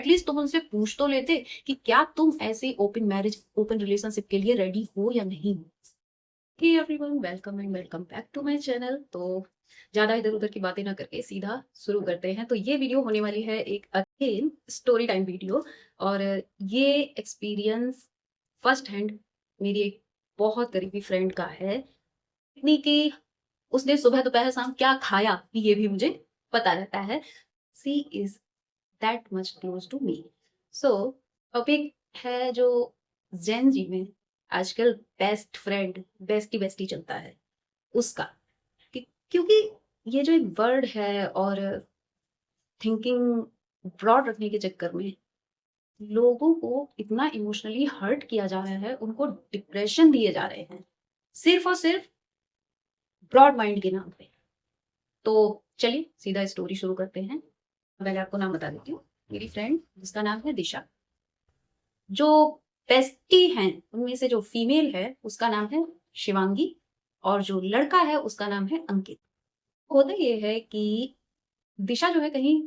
At least तुम उनसे पूछ तो लेते कि क्या तुम ऐसे ओपन मैरिज ओपन रिलेशनशिप के लिए रेडी हो या नहीं हो। Hey everyone, welcome and welcome back to my channel. तो ज्यादा इधर उधर की बातें ना करके सीधा शुरू करते हैं। तो ये वीडियो होने वाली है एक अगेन स्टोरी टाइम वीडियो। और ये एक्सपीरियंस फर्स्ट हैंड मेरी एक बहुत करीबी फ्रेंड का है। इतनी कि उसने सुबह दोपहर शाम क्या खाया ये भी मुझे पता रहता है। She is that much close to me. So topic है जो जेन जी में आजकल बेस्ट फ्रेंड बेस्टी बेस्टी चलता है उसका। क्योंकि ये जो एक वर्ड है और थिंकिंग ब्रॉड रखने के चक्कर में लोगों को इतना इमोशनली हर्ट किया जा रहा है, उनको डिप्रेशन दिए जा रहे हैं सिर्फ और सिर्फ ब्रॉड माइंड के नाम पे। तो चलिए सीधा स्टोरी शुरू करते हैं। पहले आपको नाम बता देती हूँ। मेरी फ्रेंड जिसका नाम है दिशा, जो बेस्टी हैं उनमें से जो फीमेल है उसका नाम है शिवांगी, और जो लड़का है उसका नाम है अंकित। होता ये है कि दिशा जो है कहीं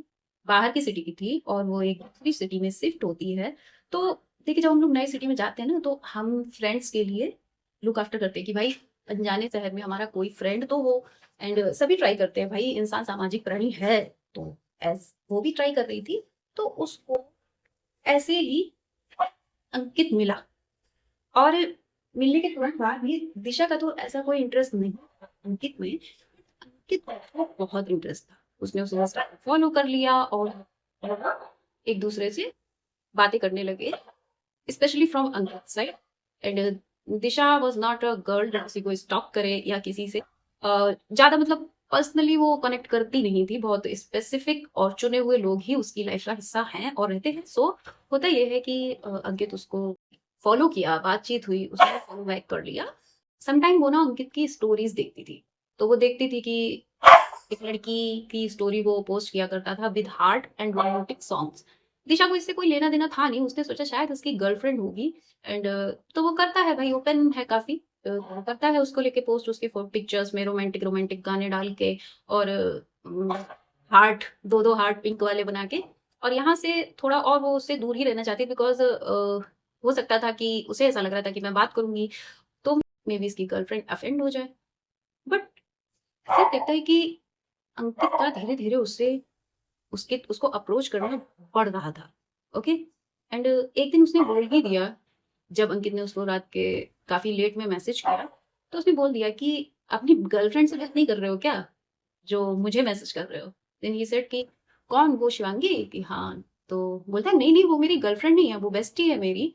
बाहर की सिटी की थी और वो एक दूसरी सिटी में शिफ्ट होती है। तो देखिए, जब हम लोग नई सिटी में जाते हैं ना, तो हम फ्रेंड्स के लिए लुक आफ्टर करते हैं कि भाई अनजाने शहर में हमारा कोई फ्रेंड तो हो। एंड सभी ट्राई करते हैं, भाई इंसान सामाजिक प्राणी है। तो एज वो भी ट्राई कर रही थी, तो उसको ऐसे ही अंकित मिला। और मिलने के तुरंत बाद भी दिशा का तो ऐसा कोई इंटरेस्ट नहीं था अंकित में। अंकित को बहुत इंटरेस्ट था। उसने उसे इंस्टा पर फॉलो कर लिया और एक दूसरे से बातें करने लगे, specially from Ankit side. And Disha was not a girl जो किसी को स्टॉक करे या किसी से ज्यादा मतलब पर्सनली वो कनेक्ट करती नहीं थी। बहुत स्पेसिफिक और चुने हुए लोग ही उसकी लाइफ का हिस्सा हैं और रहते हैं। सो होता यह है कि अंकित उसको फॉलो किया, बातचीत हुई, उसने फॉलो बैक कर लिया। समटाइम वो ना अंकित की स्टोरीज देखती थी। तो वो देखती थी कि एक लड़की की स्टोरी वो पोस्ट किया करता था with heart and romantic songs. Disha को इससे कोई लेना देना था नहीं, उसने सोचा शायद उसकी गर्लफ्रेंड होगी। एंड तो वो करता है, भाई ओपन है काफी। करता है उसको लेके पोस्ट, उसके पिक्चर्स में रोमांटिक रोमांटिक गाने डाल के और हार्ट, दो दो हार्ट पिंक वाले बना के। और यहाँ से थोड़ा और वो उससे दूर ही रहना चाहती, बिकॉज हो सकता था कि उसे ऐसा लग रहा था कि मैं बात करूंगी तो मे बी इसकी गर्लफ्रेंड अफेंड हो जाए। बट फिर देखता है कि अंकित का धीरे धीरे उससे उसके उसको अप्रोच करना बढ़ रहा था। ओके। एंड एक दिन उसने बोल ही दिया, जब अंकित ने उसको रात के काफी लेट में मैसेज किया, तो उसने बोल दिया कि अपनी गर्लफ्रेंड से बात नहीं कर रहे हो क्या, जो मुझे मैसेज कर रहे हो। देन ही सेड कि कौन, वो शिवांगी? कि हाँ। तो बोलता है नहीं नहीं, वो मेरी गर्लफ्रेंड नहीं है, वो बेस्टी है मेरी।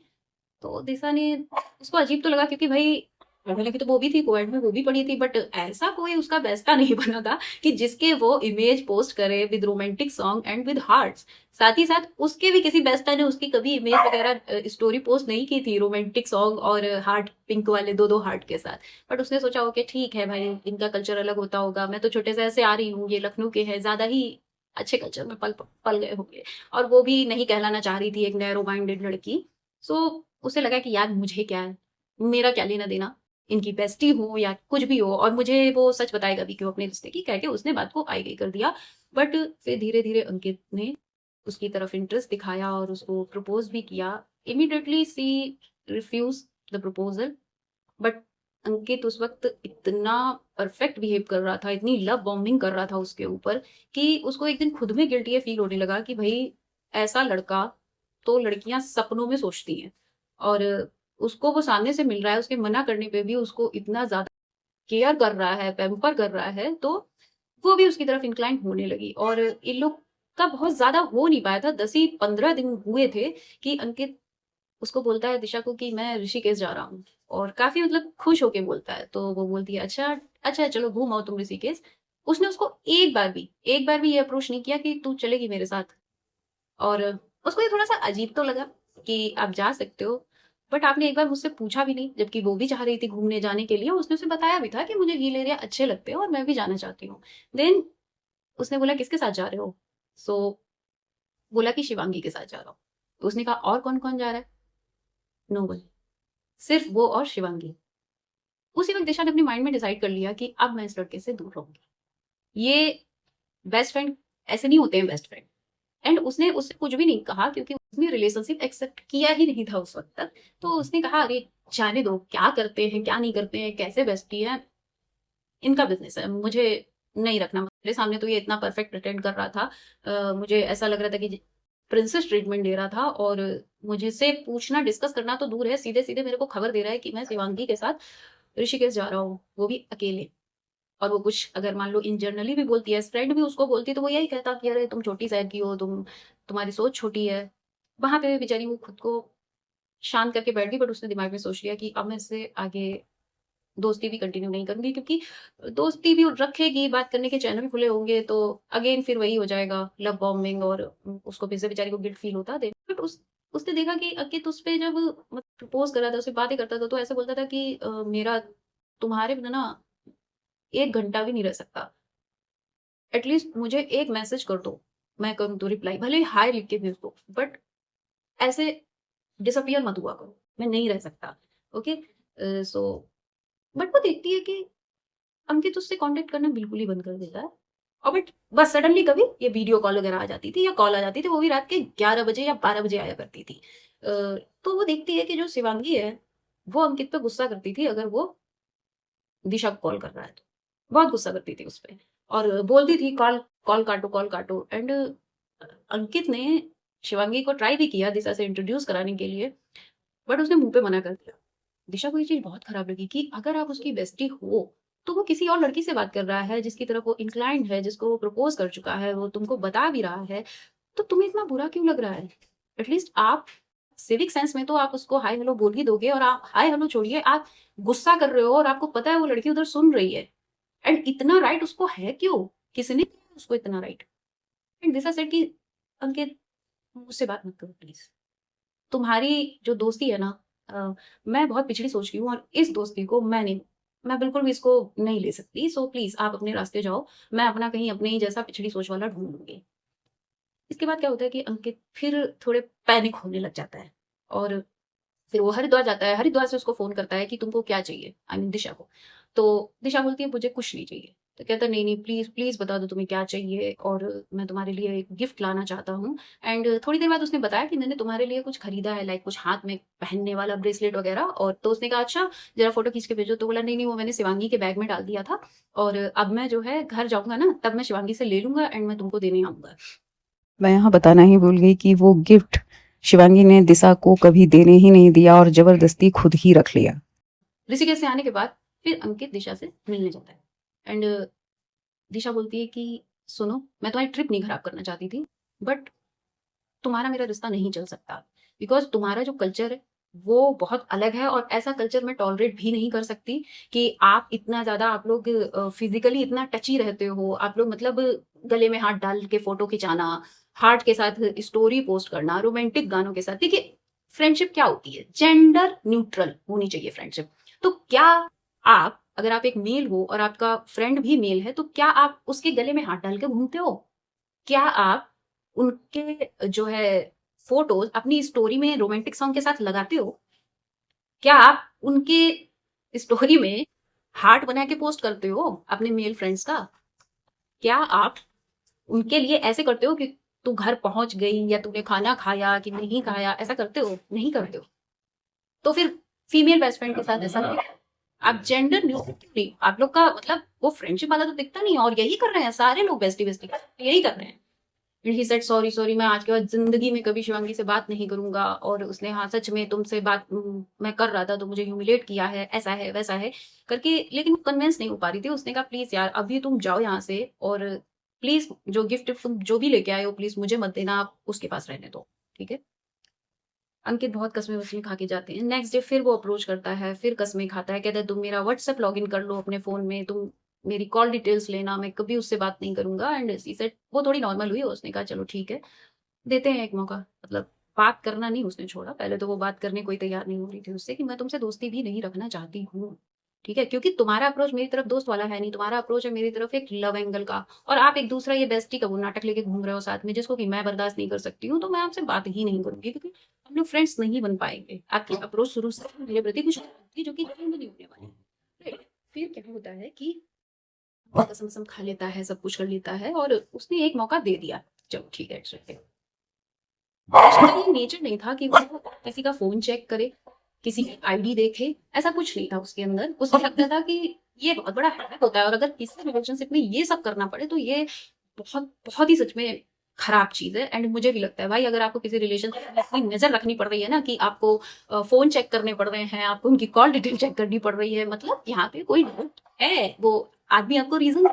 तो दिशा ने, उसको अजीब तो लगा क्योंकि भाई पढ़ने लगी तो वो भी थी, कोएड में वो भी पढ़ी थी, बट ऐसा कोई उसका बेस्टा नहीं बना था कि जिसके वो इमेज पोस्ट करे with romantic song and with hearts. साथ ही साथ उसके भी किसी बेस्टा ने उसकी कभी इमेज वगैरह स्टोरी पोस्ट नहीं की थी रोमांटिक सॉन्ग और हार्ट पिंक वाले दो दो हार्ट के साथ। बट उसने सोचा ओके ठीक है भाई, इनका कल्चर अलग होता होगा, मैं तो छोटे से ऐसे आ रही हूँ, ये लखनऊ के है, ज्यादा ही अच्छे कल्चर में पल पल गए होंगे। और वो भी नहीं कहलाना चाह रही थी, एक नैरो माइंडेड लड़की। सो उसे लगा कि यार मुझे क्या है, मेरा क्या लेना देना, इनकी बेस्टी हो या कुछ भी हो, और मुझे वो सच बताएगा भी क्यों अपने रिश्ते की, कह के उसने बात को आई गई कर दिया। बट फिर धीरे धीरे अंकित ने उसकी तरफ इंटरेस्ट दिखाया और उसको प्रपोज भी किया। Immediately she refuse the proposal. But Ankit उस वक्त इतना परफेक्ट बिहेव कर रहा था, इतनी लव बॉम्बिंग कर रहा था उसके ऊपर, कि उसको एक दिन खुद में गिल्टी फील होने लगा कि भाई ऐसा लड़का तो लड़कियां सपनों में सोचती हैं, और उसको वो सामने से मिल रहा है, उसके मना करने पे भी उसको इतना ज्यादा केयर कर रहा है, पैम्पर कर रहा है। तो वो भी उसकी तरफ इंक्लाइन होने लगी। और इन लोग का बहुत ज्यादा हो नहीं पाया था, 10 ही 15 दिन हुए थे कि अंकित उसको बोलता है दिशा को कि मैं ऋषिकेश जा रहा हूँ। और काफी मतलब खुश होके बोलता है। तो वो बोलती है अच्छा अच्छा चलो घूम आओ तुम ऋषिकेश। उसने उसको एक बार भी ये अप्रोच नहीं किया कि तू चलेगी मेरे साथ। और उसको ये थोड़ा सा अजीब तो लगा कि आप जा सकते हो, बट आपने एक बार मुझसे पूछा भी नहीं, जबकि वो भी चाह रही थी घूमने जाने के लिए। उसने उसे बताया भी था कि मुझे हिल एरिया अच्छे लगते हैं और मैं भी जाना चाहती हूँ। देन उसने बोला किसके साथ जा रहे हो? सो बोला कि शिवांगी के साथ जा रहा हूँ। तो उसने कहा और कौन कौन जा रहा है? नो वन, सिर्फ वो और शिवांगी। उसी वक्त दिशा ने अपने माइंड में डिसाइड कर लिया कि अब मैं इस लड़के से दूर रहूंगी। ये बेस्ट फ्रेंड ऐसे नहीं होते हैं बेस्ट फ्रेंड। एंड उसने उससे कुछ भी नहीं कहा क्योंकि उसने रिलेशनशिप एक्सेप्ट किया ही नहीं था उस वक्त तक। तो उसने कहा अरे जाने दो, क्या करते हैं क्या नहीं करते हैं, कैसे बेस्टी है, इनका बिजनेस है, मुझे नहीं रखना। मेरे सामने तो ये इतना परफेक्ट प्रिटेंड कर रहा था, मुझे ऐसा लग रहा था कि प्रिंसेस ट्रीटमेंट दे रहा था, और मुझे से पूछना डिस्कस करना तो दूर है, सीधे सीधे मेरे को खबर दे रहा है कि मैं शिवांगी के साथ ऋषिकेश जा रहा हूँ, वो भी अकेले। और वो कुछ अगर मान लो इन जनरली भी बोलती है, फ्रेंड भी उसको बोलती, तो वो यही कहता कि अरे तुम छोटी शहर की हो, तुम्हारी सोच छोटी है। वहां पे बेचारी वो खुद को शांत करके बैठ गई, बट उसने दिमाग में सोच लिया कि अब मैं इससे आगे दोस्ती भी कंटिन्यू नहीं करूंगी, क्योंकि दोस्ती भी रखेगी, बात करने के चैनल खुले होंगे तो अगेन फिर वही हो जाएगा, लव बॉम्बिंग, और उसको फिर से बेचारी को गिल्ट फील होता दे। बट उसने देखा कि अंकित उस पे जब प्रपोज कर रहा था, उससे बातें करता था, तो ऐसे बोलता था कि मेरा तुम्हारे बिना ना 1 घंटा भी नहीं रह सकता, एटलीस्ट मुझे एक मैसेज कर दो, मैं करूँ तो रिप्लाई, भले हाय लिख के भेज दो, बट ऐसे डिसअपियर मत हुआ करो, मैं नहीं रह सकता। ओके, सो बट वो देखती है कि अंकित उससे कांटेक्ट करना बिल्कुल ही बंद कर देता है। और बट बस सडनली कभी ये वीडियो कॉल वगैरह आ जाती थी या कॉल आ जाती थी, वो भी रात के 11 बजे या 12 बजे आया करती थी। तो वो देखती है कि जो शिवांगी है वो अंकित पे गुस्सा करती थी अगर वो दिशा को कॉल कर रहा है तो, बहुत गुस्सा करती थी उस पे, और बोलती थी कॉल कॉल काटो कॉल काटो। एंड अंकित ने शिवांगी को ट्राई भी किया दिशा से इंट्रोड्यूस कराने के लिए, बट उसने मुंह पे मना कर दिया। दिशा को ये चीज बहुत खराब लगी कि अगर आप उसकी बेस्टी हो तो वो किसी और लड़की से बात कर रहा है जिसकी तरफ वो इंक्लाइंड है, जिसको वो प्रपोज कर चुका है, वो तुमको बता भी रहा है, तो तुम्हें इतना बुरा क्यों लग रहा है? एटलीस्ट आप सिविक सेंस में तो आप उसको हाय हेलो बोल ही दोगे, और आप हाय हेलो छोड़िए, आप गुस्सा कर रहे हो और आपको पता है वो लड़की उधर सुन रही है, एंड इतना राइट उसको है क्यों? किसने दिया उसको इतना राइट? एंड दिशा सेड कि अंकित मुझसे बात मत करो प्लीज, तुम्हारी जो दोस्ती है ना, मैं बहुत पिछड़ी सोच की हूँ, और इस दोस्ती को मैं बिल्कुल भी इसको नहीं ले सकती, सो प्लीज आप अपने रास्ते जाओ, मैं अपना कहीं अपने ही जैसा पिछड़ी सोच वाला ढूंढ लूंगी। इसके बाद क्या होता है कि अंकित फिर थोड़े पैनिक होने लग जाता है, और फिर वो हरिद्वार जाता है, हरिद्वार से उसको फोन करता है कि तुमको क्या चाहिए, आई मीन दिशा को। तो दिशा बोलती है मुझे कुछ नहीं चाहिए। तो कहता है नहीं नहीं प्लीज प्लीज बता दो तुम्हें क्या चाहिए, और मैं तुम्हारे लिए एक गिफ्ट लाना चाहता हूँ। एंड थोड़ी देर बाद उसने बताया कि मैंने तुम्हारे लिए कुछ खरीदा है, लाइक कुछ हाथ में पहनने वाला ब्रेसलेट वगैरह। और तो उसने कहा अच्छा जरा फोटो खींच के भेजो। तो बोला नहीं नहीं वो मैंने शिवांगी के बैग में डाल दिया था, और अब मैं जो है घर जाऊंगा ना तब मैं शिवांगी से ले लूंगा एंड मैं तुमको देने आऊंगा। मैं यहाँ बताना ही भूल गई कि वो गिफ्ट शिवांगी ने दिशा को कभी देने ही नहीं दिया और जबरदस्ती खुद ही रख लिया। ऋषिकेश से आने के बाद फिर अंकित दिशा से मिलने जाता है, एंड दिशा बोलती है कि सुनो मैं तुम्हारी ट्रिप नहीं खराब करना चाहती थी, बट तुम्हारा मेरा रिश्ता नहीं चल सकता, बिकॉज तुम्हारा जो कल्चर है वो बहुत अलग है, और ऐसा कल्चर मैं टॉलरेट भी नहीं कर सकती कि आप इतना ज्यादा, आप लोग फिजिकली इतना टची रहते हो, आप लोग मतलब गले में हाथ डाल के फोटो खिंचाना, हार्ट के साथ स्टोरी पोस्ट करना, रोमांटिक गानों के साथ। देखिए फ्रेंडशिप क्या होती है, जेंडर न्यूट्रल होनी चाहिए फ्रेंडशिप। तो क्या आप, अगर आप एक मेल हो और आपका फ्रेंड भी मेल है, तो क्या आप उसके गले में हाथ डाल के घूमते हो? क्या आप उनके जो है फोटोज अपनी स्टोरी में रोमांटिक सॉन्ग के साथ लगाते हो? क्या आप उनके स्टोरी में हार्ट बना के पोस्ट करते हो अपने मेल फ्रेंड्स का? क्या आप उनके लिए ऐसे करते हो कि तू घर पहुंच गई या तूने खाना खाया कि नहीं खाया, ऐसा करते हो? नहीं करते हो। तो फिर फीमेल बेस्ट फ्रेंड के साथ ऐसा क्यों? आप जेंडर न्यूट्रल क्यों नहीं? आप लोग का मतलब वो फ्रेंडशिप वाला तो दिखता नहीं है, और यही कर रहे हैं सारे लोग, बेस्टी बेस्टी यही कर रहे हैं। ही सेड सॉरी सॉरी, मैं आज के बाद जिंदगी में कभी शिवांगी से बात नहीं करूंगा, और उसने हाँ सच में तुमसे बात मैं कर रहा था तो मुझे ह्यूमिलेट किया है, ऐसा है वैसा है करके। लेकिन कन्विंस नहीं हो पा रही थी। उसने कहा प्लीज यार अभी तुम जाओ यहाँ से, और प्लीज जो गिफ्ट तुम जो भी लेके आए हो प्लीज मुझे मत देना, आप उसके पास रहने दो, ठीक है? अंकित बहुत कस्में वस्में खा के जाते हैं। नेक्स्ट डे फिर वो अप्रोच करता है, फिर कस्में खाता है, कहता है तुम मेरा व्हाट्सएप लॉग इन कर लो अपने फोन में, तुम मेरी कॉल डिटेल्स लेना, मैं कभी उससे बात नहीं करूंगा। एंड सी सेड वो थोड़ी नॉर्मल हुई, उसने कहा चलो ठीक है देते हैं एक मौका। मतलब बात करना नहीं उसने छोड़ा, पहले तो वो बात करने कोई तैयार नहीं हो रही थी उससे कि मैं तुमसे दोस्ती भी नहीं रखना चाहती हूँ, ठीक है? क्योंकि तुम्हारा अप्रोच मेरी तरफ दोस्त वाला है नहीं, तुम्हारा अप्रोच है मेरी तरफ एक लव एंगल का, और आप एक दूसरा ये बेस्टी का वो नाटक लेके घूम रहे हो साथ में, जिसको कि मैं बर्दाश्त नहीं कर सकती हूँ। तो मैं आपसे बात ही नहीं करूंगी, क्योंकि हम लोग फ्रेंड्स नहीं बन पाएंगे। आपकी अप्रोच शुरू से मेरे प्रति कुछ थी जो कि नहीं होने वाली। Right? फिर क्या होता है कि वो कसम कसम खा लेता है, सब कुछ कर लेता है, और उसने एक मौका दे दिया, चलो ठीक है इट्स ओके। दिशा का ये नेचर नहीं था कि वो किसी का फोन चेक करे, किसी की आईडी देखे, ऐसा कुछ नहीं था उसके अंदर। उसे लगता था कि ये बहुत बड़ा हैक होता है और अगर किसी रिलेशनशिप में ये सब करना पड़े तो ये बहुत बहुत ही सच में खराब चीज है। एंड मुझे भी लगता है भाई, अगर आपको किसी रिलेशनशिप में इतनी नजर रखनी पड़ रही है ना कि आपको फोन चेक करने पड़ रहे हैं, आपको उनकी कॉल डिटेल चेक करनी पड़ रही है, मतलब यहाँ पे कोई डाउट है, वो आदमी आपको रीजन,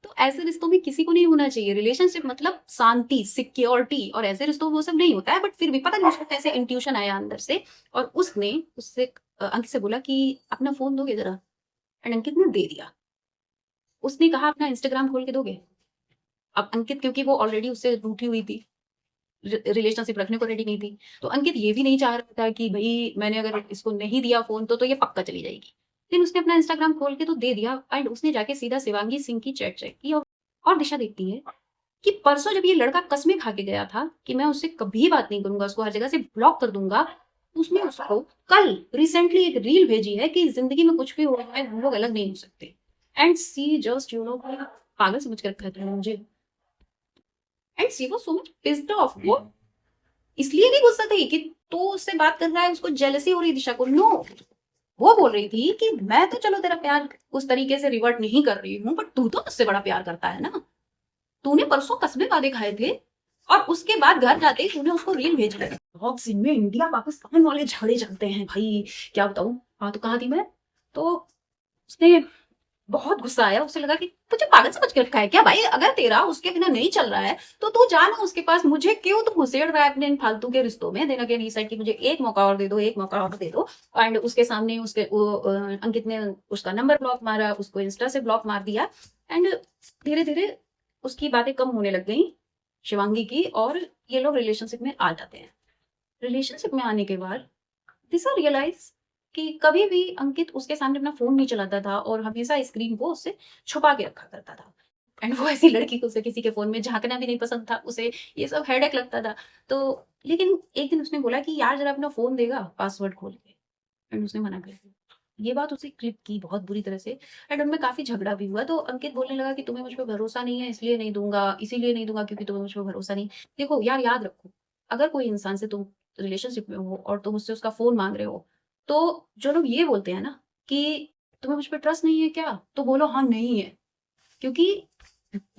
तो ऐसे रिश्तों में किसी को नहीं होना चाहिए। रिलेशनशिप मतलब शांति, सिक्योरिटी, और ऐसे रिश्तों में वो सब नहीं होता है। बट फिर भी पता नहीं उसको कैसे इंट्यूशन आया अंदर से, और उसने उससे अंकित से बोला कि अपना फोन दोगे जरा, एंड अंकित ने दे दिया। उसने कहा अपना इंस्टाग्राम खोल के दोगे। अब अंकित क्योंकि वो ऑलरेडी उससे रूठी हुई थी, रिलेशनशिप रखने को रेडी नहीं थी, तो अंकित ये भी नहीं चाह रहा था कि भाई मैंने अगर इसको नहीं दिया फोन तो ये पक्का चली जाएगी। लेकिन उसने अपना इंस्टाग्राम खोल के तो दे दिया, एंड उसने जाके सीधा शिवांगी सिंह की चैट चेक की। और दिशा देखती है कि परसों जब ये लड़का कसमें खा के गया था कि मैं उससे कभी बात नहीं करूंगा, उसको हर जगह से ब्लॉक कर दूंगा, उसने उसको कल रिसेंटली एक रील भेजी है कि जिंदगी में कुछ भी हो जाए हम लोग अलग नहीं हो सकते। एंड सी जस्ट पागल समझ कर रखा है तुमने मुझे। And she was so much pissed off. वो इसलिए नहीं गुस्सा थी कि तू उससे बात कर रहा है, उसको जेलसी हो रही दिशा को, नो। वो बोल रही थी कि मैं तो चलो तेरा प्यार उस तरीके से रिवर्ट नहीं कर रही हूँ, बट तू तो मुझसे बड़ा प्यार करता है ना। तूने परसों कस्बे वादे खाए थे और उसके बाद घर जाते ही तूने उसको रील भेज दी। बहुत इनमें इंडिया पाकिस्तान वाले झगड़े चलते हैं भाई, क्या बताऊं। हाँ, तो कहाँ थी मैं। तो उसने बहुत गुस्सा आया, उसे लगा कि तुझे पागल समझ के रखा है क्या भाई, अगर तेरा उसके बिना नहीं चल रहा है तो तू जाना उसके पास, मुझे क्यों तू घुसेड़ रहा है अपने इन फालतू के रिश्तों में। देना के डिसाइड कि मुझे एक मौका और दे दो, एक मौका और दे दो। एंड उसके सामने अंकित ने उसका नंबर ब्लॉक मारा, उसको इंस्टा से ब्लॉक मार दिया। एंड धीरे धीरे उसकी बातें कम होने लग गई शिवांगी की, और ये लोग रिलेशनशिप में आ जाते हैं। रिलेशनशिप में आने के बाद दिशा रियलाइज कि कभी भी अंकित उसके सामने अपना फोन नहीं चलाता था और हमेशा स्क्रीन को उससे छुपा के रखा करता था। एंड वो ऐसी लड़की को उसे किसी के फोन में झांकना भी नहीं पसंद था, उसे ये सब हेडेक लगता था। तो लेकिन एक दिन उसने बोला कि यार जरा अपना फोन देगा पासवर्ड खोल के, एंड उसने मना कर दिया। ये बात उसे क्लिप की बहुत बुरी तरह से, एंड उनमें काफी झगड़ा भी हुआ। तो अंकित बोलने लगा कि तुम्हें मुझ पर भरोसा नहीं है इसलिए नहीं दूंगा, इसीलिए नहीं दूंगा क्योंकि तुम्हें मुझ पर भरोसा नहीं। देखो यार, याद रखो, अगर कोई इंसान से तुम रिलेशनशिप में हो और तुम उससे उसका फोन मांग रहे हो, तो जो लोग ये बोलते हैं ना कि तुम्हें मुझ पर ट्रस्ट नहीं है क्या, तो बोलो हाँ नहीं है। क्योंकि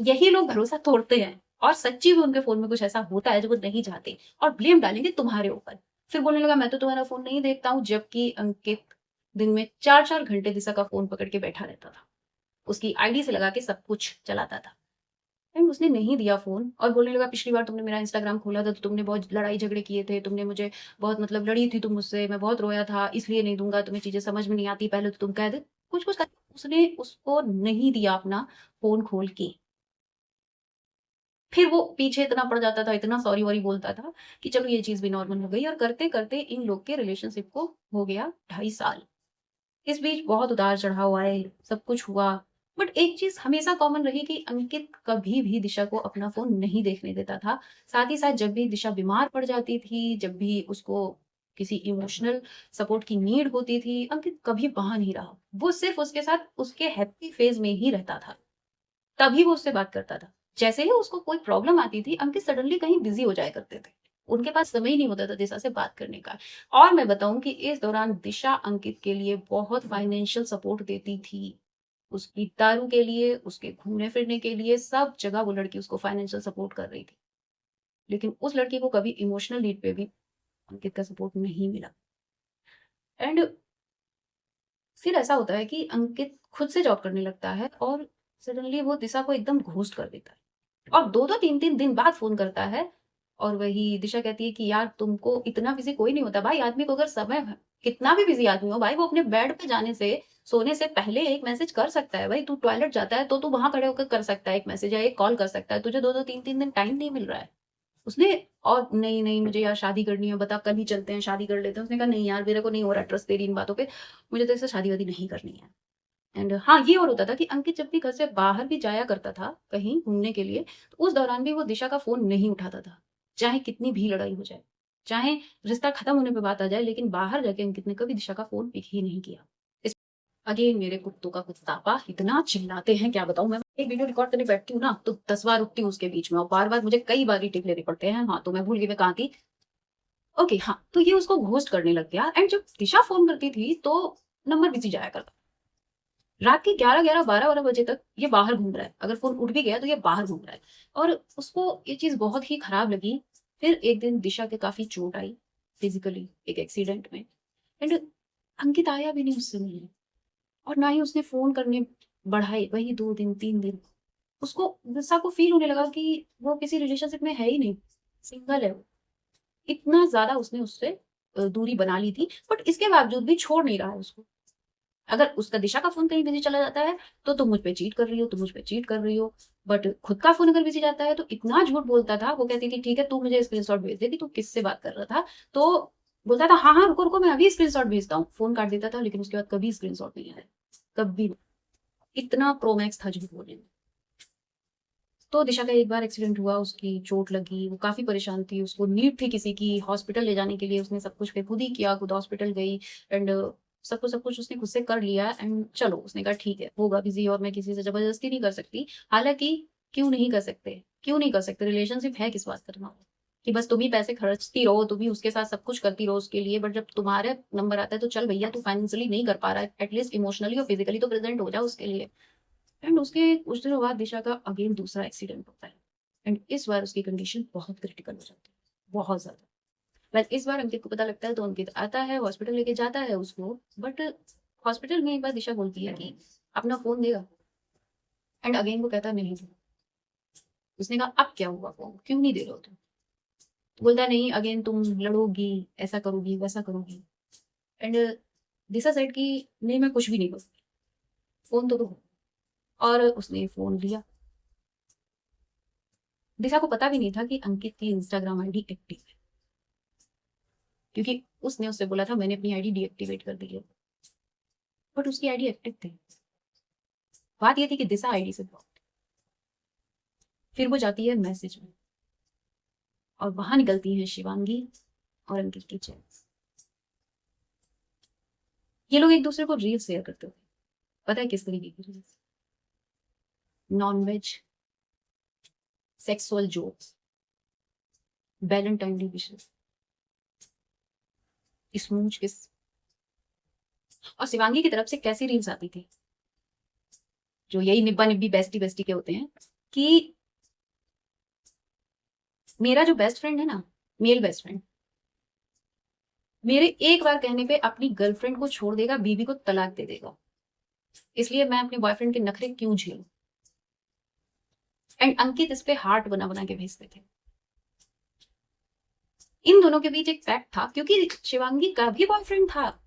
यही लोग भरोसा तोड़ते हैं और सच्ची में उनके फोन में कुछ ऐसा होता है जो वो नहीं चाहते, और ब्लेम डालेंगे तुम्हारे ऊपर। फिर बोलने लगा मैं तो तुम्हारा फोन नहीं देखता हूँ, जबकि अंकित दिन में 4-4 घंटे दिशा का फोन पकड़ के बैठा रहता था, उसकी आईडी से लगा के सब कुछ चलाता था। एंड उसने नहीं दिया फोन और बोलने लगा पिछली बार तुमने मेरा इंस्टाग्राम खोला था तो तुमने बहुत लड़ाई झगड़े किए थे, तुमने मुझे बहुत मतलब लड़ी थी तुम मुझसे, मैं बहुत रोया था, इसलिए नहीं दूंगा, तुम्हें चीजें समझ में नहीं आती, पहले तो तुम कह दे कुछ कुछ उसने उसको नहीं दिया अपना फोन खोल के। फिर वो पीछे इतना पड़ जाता था, इतना सॉरी वॉरी बोलता था कि चलो ये चीज भी नॉर्मल हो गई, और करते करते इन लोग के रिलेशनशिप को हो गया 2.5 साल। इस बीच बहुत उतार चढ़ाव आए, सब कुछ हुआ। बट एक चीज हमेशा कॉमन रही कि अंकित कभी भी दिशा को अपना फोन नहीं देखने देता था। साथ ही साथ जब भी दिशा बीमार पड़ जाती थी, जब भी उसको किसी इमोशनल सपोर्ट की नीड होती थी, अंकित कभी वहां नहीं रहा। वो सिर्फ उसके साथ उसके हैप्पी फेज में ही रहता था, तभी वो उससे बात करता था। जैसे ही उसको कोई प्रॉब्लम आती थी, अंकित सडनली कहीं बिजी हो जाया करते थे, उनके पास समय ही नहीं होता था दिशा से बात करने का। और मैं बताऊं कि इस दौरान दिशा अंकित के लिए बहुत फाइनेंशियल सपोर्ट देती थी, उसकी दारू के लिए, उसके घूमने फिरने के लिए, सब जगह वो लड़की उसको फाइनेंशियल सपोर्ट कर रही थी। लेकिन उस लड़की को कभी इमोशनल नीड पे भी अंकित का सपोर्ट नहीं मिला। एंड फिर ऐसा होता है कि अंकित खुद से जॉब करने लगता है और सडनली वो दिशा को एकदम घोस्ट कर देता है, और 2-2 3-3 दिन बाद फोन करता है। और वही दिशा कहती है कि यार तुमको इतना बिजी कोई नहीं होता भाई, आदमी को अगर समय कितना भी बिजी आदमी हो भाई, वो अपने बेड पे जाने से, सोने से पहले एक मैसेज कर सकता है। भाई तू टॉयलेट जाता है तो तू वहां खड़े होकर कर सकता है एक मैसेज या एक कॉल कर सकता है, तुझे 2-2 3-3 दिन टाइम नहीं मिल रहा है। उसने, और नहीं नहीं मुझे यार शादी करनी है, बता कल ही चलते हैं शादी कर लेते हैं। उसने कहा नहीं यार मेरे को नहीं हो रहा ट्रस्ट तेरी इन बातों पे, मुझे तो इससे शादी वादी नहीं करनी है। एंड हाँ, ये और होता था कि अंकित जब भी घर से बाहर भी जाया करता था कहीं घूमने के लिए, तो उस दौरान भी वो दिशा का फोन नहीं उठाता था, चाहे कितनी भी लड़ाई हो जाए, चाहे रिश्ता खत्म होने पे बात आ जाए, लेकिन बाहर जाके अंकित ने कभी दिशा का फोन पिक ही नहीं किया। अगेन मेरे कुत्तों का कुत्तापा इतना चिल्लाते हैं, क्या बताऊं। मैं एक वीडियो रिकॉर्ड करने बैठती हूँ ना तो 10 बार उठती हूँ उसके बीच में, और बार बार मुझे कई बार रीटेक लेने पड़ते हैं। हाँ, तो मैं भूल गई मैं कहाँ थी। ओके, हाँ, तो ये उसको घोस्ट करने लग गया। एंड जब दिशा फोन करती थी तो नंबर बिजी जाया करता। रात के 11 11 12 12 बजे तक ये बाहर घूम रहा है। अगर फोन उठ भी गया तो ये बाहर घूम रहा है, और उसको ये चीज बहुत ही खराब लगी। फिर एक दिन दिशा के काफी चोट आई फिजिकली, एक एक्सीडेंट में। एंड अंकित आया भी नहीं उससे मिलने, और ना ही उसने फोन करने बढ़ाए। वही 2 दिन 3 दिन उसको दिशा को फील होने लगा कि वो किसी रिलेशनशिप में है ही नहीं, सिंगल है वो। इतना ज्यादा उसने उससे दूरी बना ली थी, बट इसके बावजूद भी छोड़ नहीं रहा है उसको। अगर उसका दिशा का फोन कहीं बिजी चला जाता है तो तुम मुझ पे चीट कर रही हो, तुम मुझ पे चीट कर रही हो। बट खुद का फोन अगर बिजी जाता है तो इतना झूठ बोलता था। वो कहती थी ठीक है तू मुझे स्क्रीनशॉट भेज दे कि तू किससे बात कर रहा था, तो बोलता था हाँ हाँ रुको रुको मैं अभी स्क्रीनशॉट भेजता हूँ, फोन काट देता था। लेकिन उसके बाद कभी स्क्रीनशॉट नहीं आया, कभी नहीं। इतना प्रोमैक्स था झूठ बोलने में। तो दिशा का एक बार एक्सीडेंट हुआ, उसकी चोट लगी, वो काफी परेशान थी, उसको नीड थी किसी की हॉस्पिटल ले जाने के लिए। उसने सब कुछ फिर खुद ही किया, खुद हॉस्पिटल गई। एंड सब कुछ उसने खुद से कर लिया। एंड चलो उसने कहा ठीक है होगा बिजी, और मैं किसी से जबरदस्ती नहीं कर सकती। हालांकि क्यों नहीं कर सकते, क्यों नहीं कर सकते? रिलेशनशिप है किस बात करना कि बस तुम ही पैसे खर्चती रहो, तुम ही उसके साथ सब कुछ करती रहो उसके लिए। बट जब तुम्हारे नंबर आता है तो चल भैया तू फाइनेंशियली नहीं कर पा रहा है, एटलीस्ट इमोशनली और फिजिकली तो प्रेजेंट हो जाओ उसके लिए। एंड उसके कुछ दिनों बाद दिशा का अगेन दूसरा एक्सीडेंट होता है। एंड इस बार उसकी कंडीशन बहुत क्रिटिकल हो जाती है, बहुत ज्यादा। बट इस बार अंकित को पता लगता है तो अंकित आता है, हॉस्पिटल लेके जाता है उसको। बट हॉस्पिटल में एक बार दिशा बोलती है कि अपना फोन देगा। एंड अगेन वो कहता नहीं दूंगा। उसने कहा अब क्या हुआ, फोन क्यों नहीं दे रहे हो तुम? तो बोलता नहीं, अगेन तुम लड़ोगी, ऐसा करोगी वैसा करोगी। एंड दिशा सेड की नहीं मैं कुछ भी नहीं करूँगी, फोन तो दो। और उसने फोन लिया। दिशा को पता भी नहीं था कि अंकित की इंस्टाग्राम आईडी एक्टिव है, क्योंकि उसने उससे बोला था मैंने अपनी आईडी डीएक्टिवेट कर दी है। बट उसकी आईडी एक्टिव थी। बात ये थी कि दिशा आईडी से ब्लॉक। फिर वो जाती है मैसेज में, और वहां निकलती है शिवांगी और अंकित की चैट। ये लोग एक दूसरे को रील शेयर करते थे। पता है किस तरीके की reels? Non veg, sexual jokes, Valentine day wishes, smooch kiss. और शिवांगी की तरफ से कैसी रील्स आती थी, जो यही निब्बा निब्बी बेस्टी बेस्टी के होते हैं, कि मेरा जो बेस्ट फ्रेंड है ना, मेल बेस्ट फ्रेंड, मेरे एक बार कहने पे अपनी गर्लफ्रेंड को छोड़ देगा, बीवी को तलाक दे देगा, इसलिए मैं अपने बॉयफ्रेंड के नखरे क्यों झेलूं? एंड अंकित इस पे हार्ट बना बना के भेजते थे। इन दोनों के बीच एक पैक्ट था, क्योंकि शिवांगी का भी बॉयफ्रेंड था,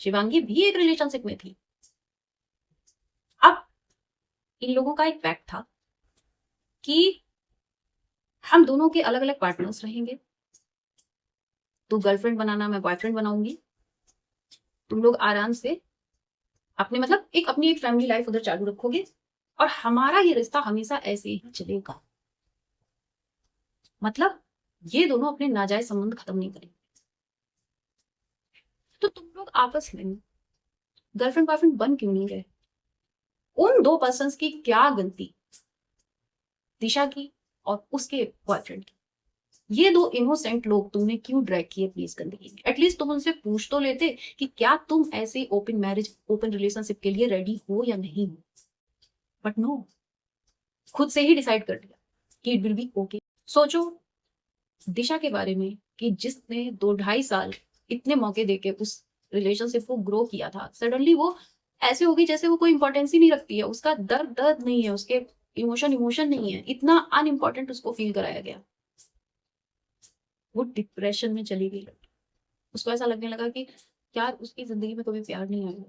शिवांगी भी एक रिलेशनशिप में थी। अब इन लोगों का एक पैक्ट था कि हम दोनों के अलग अलग पार्टनर्स रहेंगे। तू गर्लफ्रेंड बनाना, मैं बॉयफ्रेंड बनाऊंगी। तुम लोग आराम से अपने मतलब अपनी एक फैमिली लाइफ उधर चालू रखोगे, और हमारा ये रिश्ता हमेशा ऐसे ही चलेगा। मतलब ये दोनों अपने नाजायज संबंध खत्म नहीं करेंगे। तो तुम लोग आपस में गर्लफ्रेंड बॉयफ्रेंड बन क्यों नहीं गए? उन दो पर्सन्स की क्या गलती, दिशा की और उसके बॉयफ्रेंड की? ये दो इनोसेंट लोग तुमने क्यों ड्रैग किए प्लीज गंदगी में? एटलीस्ट तुम उनसे पूछ तो लेते कि क्या तुम ऐसे ओपन मैरिज, ओपन रिलेशनशिप के लिए रेडी हो या नहीं हो। बट नो, खुद से ही डिसाइड कर लिया कि इट विल बी ओके। सोचो दिशा के बारे में कि जिसने 2 ढाई साल इतने मौके देके उस रिलेशनशिप को ग्रो किया था, सडनली वो ऐसे होगी जैसे वो कोई इंपॉर्टेंस ही नहीं रखती है। उसका दर्द दर्द नहीं है, उसके इमोशन इमोशन नहीं है, इतना अनइम्पॉर्टेंट उसको फील कराया गया। वो डिप्रेशन में चली गई लड़की। उसको ऐसा लगने लगा कि यार उसकी जिंदगी में कभी प्यार नहीं आएगा,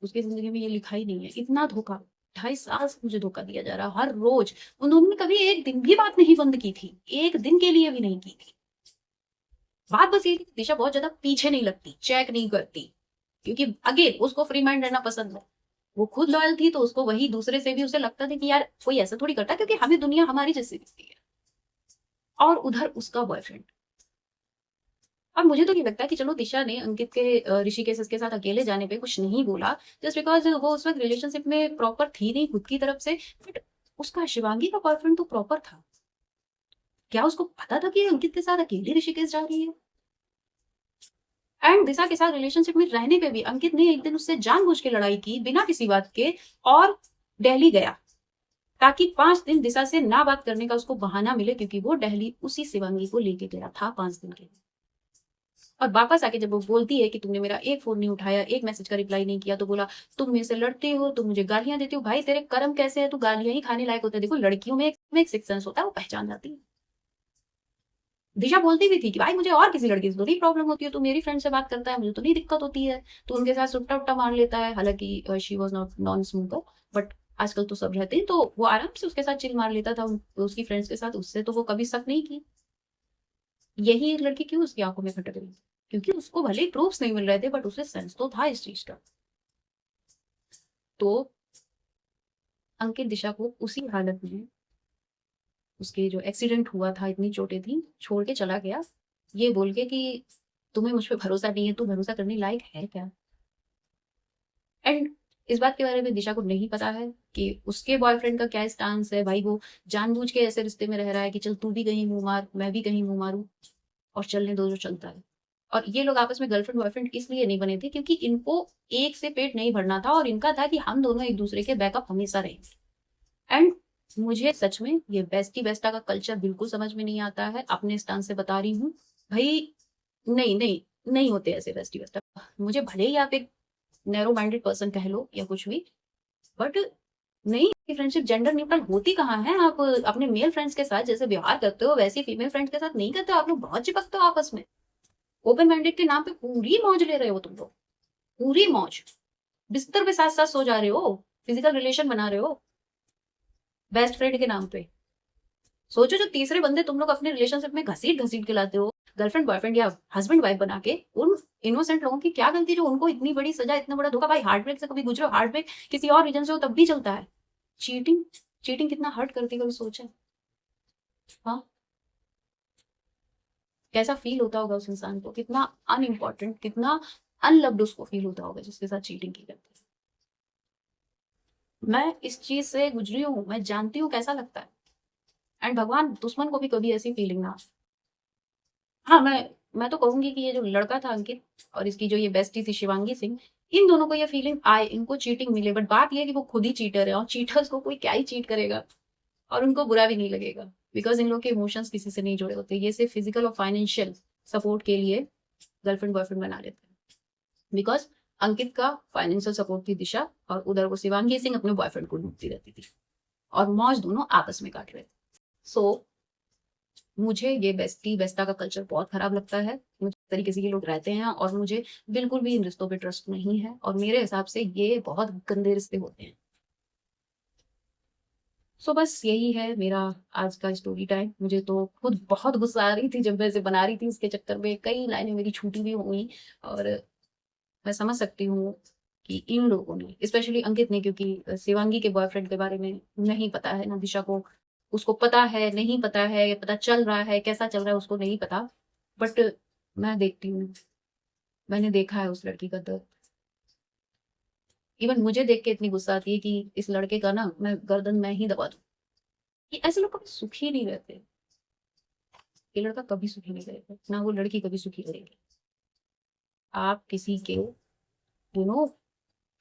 उसकी जिंदगी में ये लिखा ही नहीं है। इतना धोखा, 2.5 साल से मुझे धोखा दिया जा रहा हर रोज। उन्होंने कभी एक दिन भी बात नहीं बंद की थी, एक दिन के लिए भी नहीं की थी। बात बस ये थी कि दिशा बहुत ज्यादा पीछे नहीं लगती, चेक नहीं करती, क्योंकि अगेन उसको फ्री माइंड रहना पसंद है। वो खुद लॉयल थी तो उसको वही दूसरे से भी उसे लगता था कि यार कोई ऐसा थोड़ी करता, क्योंकि हमें दुनिया हमारी जैसी दिखती है। और उधर उसका बॉयफ्रेंड और मुझे तो ये लगता है कि चलो दिशा ने अंकित के ऋषिकेश के साथ अकेले जाने पे कुछ नहीं बोला, जस्ट बिकॉज वो उस वक्त रिलेशनशिप में प्रॉपर थी नहीं खुद की तरफ से। बट उसका शिवांगी का बॉयफ्रेंड तो प्रॉपर था। क्या उसको पता था कि अंकित के साथ अकेले ऋषिकेश जा रही है? एंड दिशा के साथ रिलेशनशिप में रहने पे भी अंकित ने एक दिन उससे जानबूझ के लड़ाई की बिना किसी बात के, और दिल्ली गया ताकि 5 दिन दिशा से ना बात करने का उसको बहाना मिले, क्योंकि वो दिल्ली उसी शिवांगी को लेके गया था 5 दिन के लिए। और वापस आके जब वो बोलती है कि तुमने मेरा एक फोन नहीं उठाया, एक मैसेज का रिप्लाई नहीं किया, तो बोला तुम मेरे से लड़ते हो, तुम मुझे गालियां देती हो। भाई तेरे कर्म कैसे है, तू गालियां ही खाने लायक होता है। देखो लड़कियों में एक सिक्स सेंस होता है, वो पहचान जाती है। दिशा बोलती भी थी कि भाई मुझे और किसी लड़की से तो नहीं प्रॉब्लम होती है, तू मेरी फ्रेंड से बात करता है, मुझे तो नहीं दिक्कत होती है, तू उनके साथ सुट्टा उट्टा मार लेता है। हालांकि she was not non smoker, but आजकल तो सब रहते हैं, तो वो आराम से उसके साथ चिल मार लेता था उसकी फ्रेंड्स के साथ। उससे तो वो कभी शक नहीं की। यही एक लड़की क्यों उसकी आंखों में खटक रही? क्योंकि उसको भले ही प्रूफ्स नहीं मिल रहे थे, बट उसे सेंस तो था इस चीज का। तो अंकित दिशा को उसी हालत में, उसके जो एक्सीडेंट हुआ था, इतनी चोटें थी, छोड़ के चला गया, ये बोल के कि तुम्हें मुझ पे भरोसा नहीं है, तू भरोसा करने लायक है क्या? एंड इस बात के बारे में दिशा को नहीं पता है कि उसके बॉयफ्रेंड का क्या स्टांस है। भाई वो जानबूझ के ऐसे रिश्ते में रह रहा है कि चल तू भी कहीं मुंह मार, मैं भी कहीं मुंह मारूं, और चलने दो जो चलता है। और ये लोग आपस में गर्लफ्रेंड बॉयफ्रेंड इसलिए नहीं बने थे क्योंकि इनको एक से पेट नहीं भरना था, और इनका था कि हम दोनों एक दूसरे के बैकअप हमेशा रहेंगे। एंड मुझे सच में ये बेस्टी बेस्टा का कल्चर बिल्कुल समझ में नहीं आता है। अपने स्टांस से बता रही हूँ भाई, नहीं नहीं, नहीं होते ऐसे बेस्टी बेस्टा। मुझे भले ही आप एक नैरो माइंडेड पर्सन कह लो या कुछ भी, बट नहीं, फ्रेंडशिप जेंडर न्यूट्रल होती कहाँ है? आप अपने मेल फ्रेंड्स के साथ जैसे व्यवहार करते हो वैसे फीमेल फ्रेंड्स के साथ नहीं करते हो। आप लोग बहुत चिपकते हो आपस में। ओपन माइंडेड के नाम पे पूरी मौज ले रहे हो तुम लोग, पूरी मौज। बिस्तर पे साथ साथ सो जा रहे हो, फिजिकल रिलेशन बना रहे हो बेस्ट फ्रेंड के नाम पे। सोचो जो तीसरे बंदे तुम लोग अपने रिलेशनशिप में घसीट घसीट के लाते हो, गर्लफ्रेंड बॉयफ्रेंड या हस्बैंड वाइफ बना के, उन इनोसेंट लोगों की क्या गलती जो उनको इतनी बड़ी सजा, इतना बड़ा धोखा। भाई हार्ट ब्रेक से कभी गुजरो, हार्ट ब्रेक किसी और रीजन से हो तब भी चलता है। चीटिंग, चीटिंग कितना हर्ट करती है कभी सोचा? हाँ, कैसा फील होता होगा उस इंसान को, कितना अनइम्पोर्टेंट, कितना अनलव्ड उसको फील होता होगा जिसके साथ चीटिंग की करती है। मैं इस चीज से गुजरी हूँ, मैं जानती हूँ कैसा लगता है। एंड भगवान दुश्मन को भी कभी ऐसी फीलिंग ना। हाँ, मैं तो कहूंगी कि ये जो लड़का था अंकित, और इसकी जो ये बेस्टी थी शिवांगी सिंह, इन दोनों को ये फीलिंग आए, इनको चीटिंग मिले, बट बात ये है कि वो खुद ही चीटर है, और चीटर्स को कोई क्या ही चीट करेगा, और उनको बुरा भी नहीं लगेगा, बिकॉज इन लोग के इमोशंस किसी से नहीं जुड़े होते। ये सिर्फ फिजिकल और फाइनेंशियल सपोर्ट के लिए गर्लफ्रेंड बॉयफ्रेंड बना लेते हैं। बिकॉज अंकित का फाइनेंशियल सपोर्ट थी दिशा, और उधर वो शिवांगी सिंह अपने बॉयफ्रेंड को ढूंढती रहती थी, और मौज दोनों आपस में काट रहे थे। सो मुझे ये बेस्टी बेस्टा का कल्चर बहुत खराब लगता है। मुझे इस तरीके से ये लोग रहते हैं, और मुझे बिल्कुल भी इन रिश्तों पे ट्रस्ट नहीं है, और मेरे हिसाब से ये बहुत गंदे रिश्ते होते हैं। सो बस यही है मेरा आज का स्टोरी टाइम। मुझे तो खुद बहुत गुस्सा आ रही थी जब मैं इसे बना रही थी, इसके चक्कर में कई लाइनें मेरी छूटी भी हुई। और मैं समझ सकती हूँ कि इन लोगों ने, स्पेशली अंकित ने, क्योंकि शिवांगी के बॉयफ्रेंड के बारे में नहीं पता है ना दिशा को, उसको पता है नहीं पता है, पता चल रहा है कैसा चल रहा है उसको नहीं पता, बट मैं देखती हूँ, मैंने देखा है उस लड़की का दर्द। इवन मुझे देख के इतनी गुस्सा आती है कि इस लड़के का ना मैं गर्दन में ही दबा दूं। ये ऐसे लोग कभी सुखी नहीं रहते। ये लड़का कभी सुखी नहीं रहेगा, ना वो लड़की कभी सुखी रहेगी। आप किसी के दोनों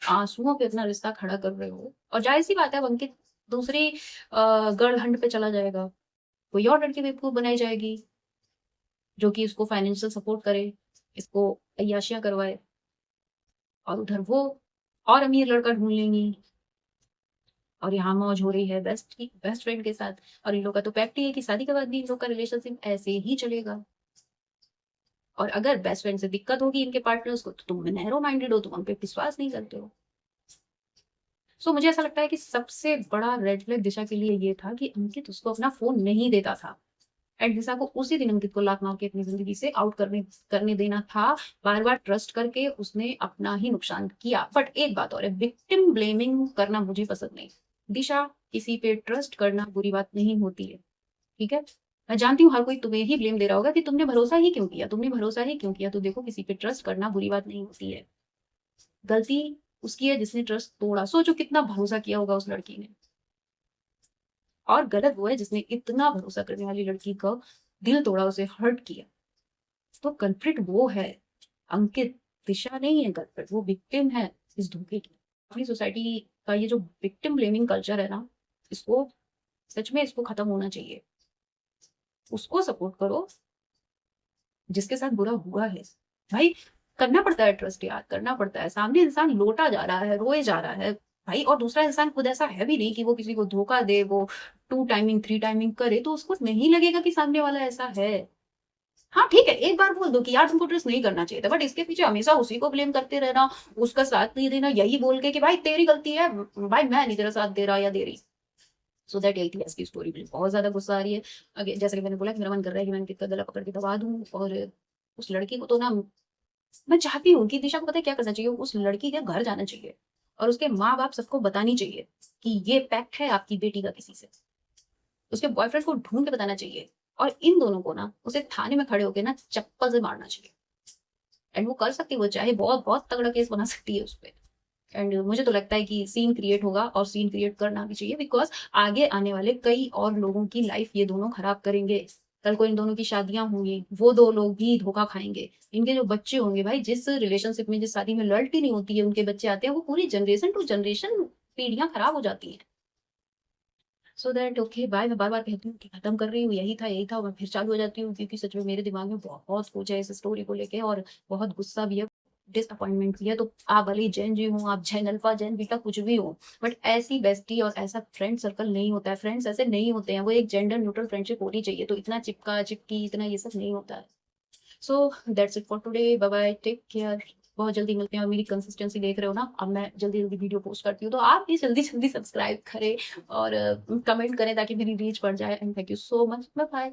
आंसुओं पे अपना रिश्ता खड़ा कर रहे हो, और जाहिर सी बात है अब अंकित दूसरी गर्ल हंट पे चला जाएगा, कोई और लड़की बेवकूफ बनाई जाएगी जो कि इसको फाइनेंशियल सपोर्ट करे, इसको अय्याशियां करवाए, और उधर वो और अमीर लड़का ढूंढ लेंगी, और यहाँ मौज हो रही है बेस्ट फ्रेंड के साथ। और इन लोग का तो पैक्ट ही है कि शादी के बाद भी इन लोग का रिलेशनशिप ऐसे ही चलेगा। और अगर बेस्ट फ्रेंड से दिक्कत होगी इनके पार्टनर्स को, तो तुम नैरो माइंडेड हो, तुम उन पे विश्वास नहीं करते हो। सो मुझे ऐसा लगता है कि सबसे बड़ा रेड फ्लैग दिशा के लिए ये था कि अंकित उसको अपना फोन नहीं देता था, एंड दिशा को उसी दिन अंकित को लात मार के अपनी जिंदगी से आउट करने करने देना था। बार बार ट्रस्ट करके उसने अपना ही नुकसान किया। बट एक बात और है, विक्टिम ब्लेमिंग करना मुझे पसंद नहीं। दिशा, किसी पे ट्रस्ट करना बुरी बात नहीं होती है, ठीक है मैं जानती हूँ हर कोई तुम्हें ही ब्लेम दे रहा होगा कि तुमने भरोसा ही क्यों किया, तुमने भरोसा ही क्यों किया। तो देखो, किसी पे ट्रस्ट करना बुरी बात नहीं होती है, गलती उसकी है जिसने ट्रस्ट तोड़ा। सोचो कितना भरोसा किया होगा उस लड़की ने, और गलत वो है जिसने इतना भरोसा करने वाली लड़की का दिल तोड़ा, उसे हर्ट किया। तो कल्प्रिट वो है, अंकित, दिशा नहीं है कल्प्रिट, वो विक्टिम है इस धोखे की। अपनी सोसाइटी का ये जो विक्टिम ब्लेमिंग कल्चर है ना, इसको सच में इसको खत्म होना चाहिए। उसको सपोर्ट करो जिसके साथ बुरा हुआ है। भाई, करना पड़ता है ट्रस्ट यार, करना पड़ता है। सामने इंसान लोटा जा रहा है, रोए जा रहा है भाई, और दूसरा इंसान खुद ऐसा है भी नहीं कि वो किसी को धोखा दे, वो 2 टाइमिंग 3 टाइमिंग करे, तो उसको नहीं लगेगा कि सामने वाला ऐसा है। हाँ ठीक है, एक बार बोल दो कि यार तुमको ट्रस्ट नहीं करना चाहिए था, बट इसके पीछे हमेशा उसी को ब्लेम करते रहना, उसका साथ नहीं देना, यही बोल के कि भाई तेरी गलती है, भाई मैं नहीं तेरा साथ दे रहा या दे रही। सो दैट यही थी इसकी स्टोरी। मुझे बहुत ज्यादा गुस्सा आ रही है। जैसे कि मैंने बोला कि मेरा मन कर रहा है कि मैं अंकित का गला पकड़ के दबा दूं, और उस लड़की को तो ना, मैं चाहती हूँ कि दिशा को पता है क्या करना चाहिए, उस लड़की के घर जाना चाहिए और उसके माँ बाप सबको बतानी चाहिए कि ये पैक्ट है आपकी बेटी का किसी से। उसके बॉयफ्रेंड को ढूंढ के बताना चाहिए, और इन दोनों को ना उसे थाने में खड़े होकर ना चप्पल से मारना चाहिए। एंड वो कर सकती है, वो चाहे बहुत बहुत तगड़ा केस बना सकती है उस पर। एंड मुझे तो लगता है कि सीन क्रिएट होगा, और सीन क्रिएट करना भी चाहिए, बिकॉज आगे आने वाले कई और लोगों की लाइफ ये दोनों खराब करेंगे। कल को इन दोनों की शादियां होंगी, वो 2 लोग भी धोखा खाएंगे। इनके जो बच्चे होंगे भाई, जिस रिलेशनशिप में, जिस शादी में लॉयल्टी नहीं होती है, उनके बच्चे आते हैं, वो पूरी जनरेशन टू जनरेशन पीढ़ियां खराब हो जाती हैं। So that okay bye. मैं बार बार कहती हूँ कि खत्म कर रही हूँ, यही था यही था, और मैं फिर चालू हो जाती हूँ, क्योंकि सच में मेरे दिमाग में बहुत कुछ है इस स्टोरी को लेके, और बहुत गुस्सा भी है, डिसअपॉइंटमेंट भी है। तो आप भले जैन जी हो, आप जैन अल्फा, जैन बीटा, कुछ भी हो, बट ऐसी बेस्टी और ऐसा फ्रेंड सर्कल नहीं होता है। फ्रेंड्स ऐसे नहीं होते हैं, वो एक जेंडर न्यूट्रल फ्रेंडशिप होनी चाहिए। तो इतना चिपका चिपकी, इतना ये सब नहीं होता है। So that's it for today, bye bye, take care. बहुत जल्दी मिलते हैं, और मेरी कंसिस्टेंसी देख रहे हो ना, अब मैं जल्दी जल्दी वीडियो पोस्ट करती हूँ, तो आप भी जल्दी जल्दी सब्सक्राइब करें और कमेंट करें ताकि मेरी रीच बढ़ जाए। And thank you so much, bye bye.